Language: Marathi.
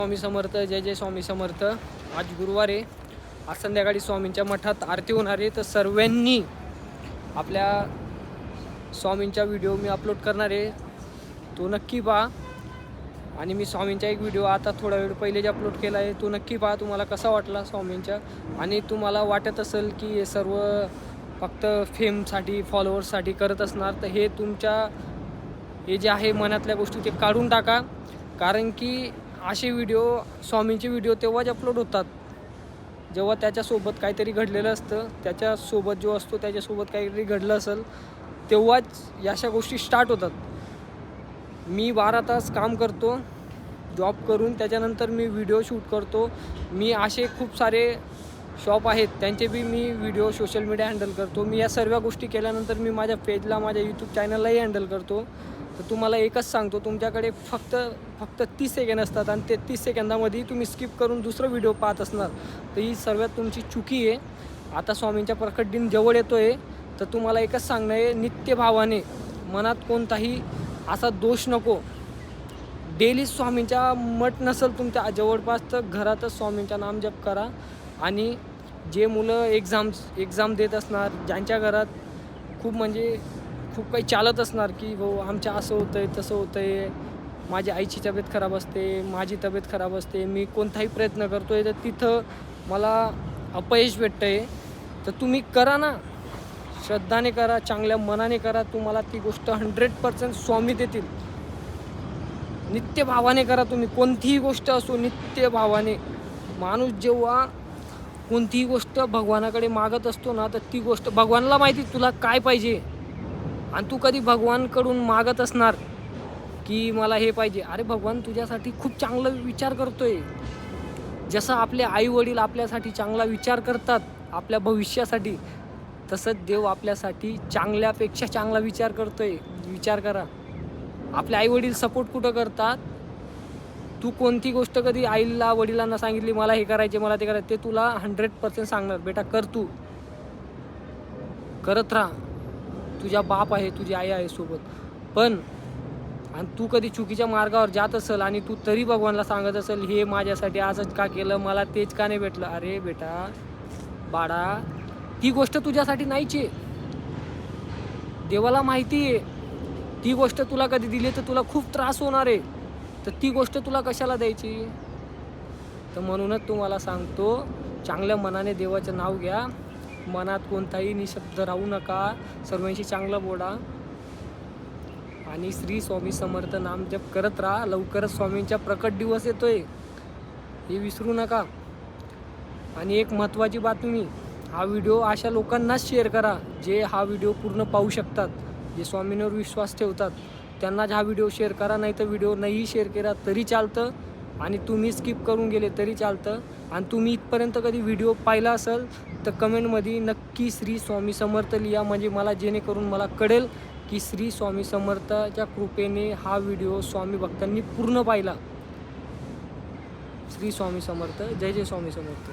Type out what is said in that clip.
स्वामी समर्थ. जय जय स्वामी समर्थ. आज गुरुवार आहे. आज संध्याकाळी स्वामींच्या मठात आरती होणार आहे. तर सर्वांनी आपल्या स्वामींचा व्हिडिओ मी अपलोड करणार आहे, तो नक्की पहा. आणि मी स्वामींचा एक व्हिडिओ आता थोडा वेळ पहिले जे अपलोड केला आहे तो नक्की पहा. तुम्हाला कसा वाटला स्वामींचा, आणि तुम्हाला वाटत असेल की हे सर्व फक्त फेमसाठी फॉलोअर्ससाठी करत असणार, तर हे तुमच्या हे जे आहे मनातल्या गोष्टी ते काढून टाका. कारण की असे व्हिडिओ, स्वामींचे व्हिडिओ तेव्हाच अपलोड होतात जेव्हा त्याच्यासोबत काहीतरी घडलेलं असतं, त्याच्यासोबत जो असतो त्याच्यासोबत काहीतरी घडलं असेल तेव्हाच अशा गोष्टी स्टार्ट होतात. मी 12 तास काम करतो जॉब करून, त्याच्यानंतर मी व्हिडिओ शूट करतो. मी असे खूप सारे शॉप आहेत त्यांचे बी मी व्हिडिओ सोशल मीडिया हँडल करतो. मी या सर्व गोष्टी केल्यानंतर मी माझ्या पेजला, माझ्या यूट्यूब चॅनललाही हँडल करतो. तर तुम्हाला एकच सांगतो, तुमच्याकडे फक्त 30 सेकंद असतात आणि ते 30 सेकंदामध्ये तुम्ही स्किप करून दुसरं व्हिडिओ पाहत असणार, तर ही सर्वात तुमची चुकी आहे. आता स्वामींचा प्रकट दिन जवळ येतो आहे, तर तुम्हाला एकच सांगणं आहे, नित्यभावाने, मनात कोणताही असा दोष नको. डेली स्वामींचा मठ नसेल तुमच्या जवळपास तर घरातच स्वामींचा नामजप करा. आणि जे मुलं एक्झाम देत असणार, ज्यांच्या घरात खूप काही चालत असणार की भाऊ आमच्या असं होतं आहे तसं होतं आहे, माझी आईची तब्येत खराब असते, माझी तब्येत खराब असते, मी कोणताही प्रयत्न करतो आहे तर तिथं मला अपयश भेटतं आहे, तर तुम्ही करा ना, श्रद्धाने करा, चांगल्या मनाने करा. तुम्हाला ती गोष्ट 100% स्वामी देतील. नित्यभावाने करा. तुम्ही कोणतीही गोष्ट असो नित्यभावाने. माणूस जेव्हा कोणतीही गोष्ट भगवानाकडे मागत असतो ना, तर ती गोष्ट भगवानला माहिती तुला काय पाहिजे. आणि तू कधी भगवानकडून मागत असणार की मला हे पाहिजे, अरे भगवान तुझ्यासाठी खूप चांगला विचार करतोय. जसं आपले आई वडील आपल्यासाठी चांगला विचार करतात आपल्या भविष्यासाठी, तसंच देव आपल्यासाठी चांगल्यापेक्षा चांगला विचार करतोय. विचार करा, आपले आई वडील सपोर्ट कुठं करतात. तू कोणती गोष्ट कधी आईला वडिलांना सांगितली मला हे करायचे, मला ते करायचे, ते तुला 100% सांगणार बेटा कर, तू करत राहा. तुझा बाप आहे, तुझी आई आहे सोबत. पण आणि तू कधी चुकीच्या मार्गावर जात असेल आणि तू तरी भगवानला सांगत असेल हे माझ्यासाठी असंच का केलं, मला तेच का नाही भेटलं, अरे बेटा बाळा ती गोष्ट तुझ्यासाठी नाहीच आहे. देवाला माहिती आहे ती गोष्ट तुला कधी दिली तर तुला खूप त्रास होणार आहे, तर ती गोष्ट तुला कशाला द्यायची. तर म्हणूनच तुम्हाला सांगतो, चांगल्या मनाने देवाचं नाव घ्या. मनात कोणताही निशब्द राहू नका. सर्वांशी चांगलं बोला आणि श्री स्वामी समर्थ नाम जप करत राहा. लवकरच स्वामींचा प्रकट दिवस येतोय, हे विसरू नका. आणि एक महत्त्वाची बातमी, हा व्हिडिओ अशा लोकांनाच शेअर करा जे हा व्हिडिओ पूर्ण पाहू शकतात, जे स्वामींवर विश्वास ठेवतात. त्यांनाच हा व्हिडिओ शेअर करा. नाही तर व्हिडिओ नाही शेअर केला तरी चालतं आणि तुम्ही स्किप करून गेले तरी चालतं. आणि तुम्ही इथपर्यंत कधी व्हिडिओ पाहिला असेल तर कमेंटमध्ये नक्की श्री स्वामी समर्थ लिहा, म्हणजे मला जेणेकरून मला कळेल की श्री स्वामी समर्थच्या कृपेने हा व्हिडिओ स्वामी भक्तांनी पूर्ण पाहिला. श्री स्वामी समर्थ. जय जय स्वामी समर्थ.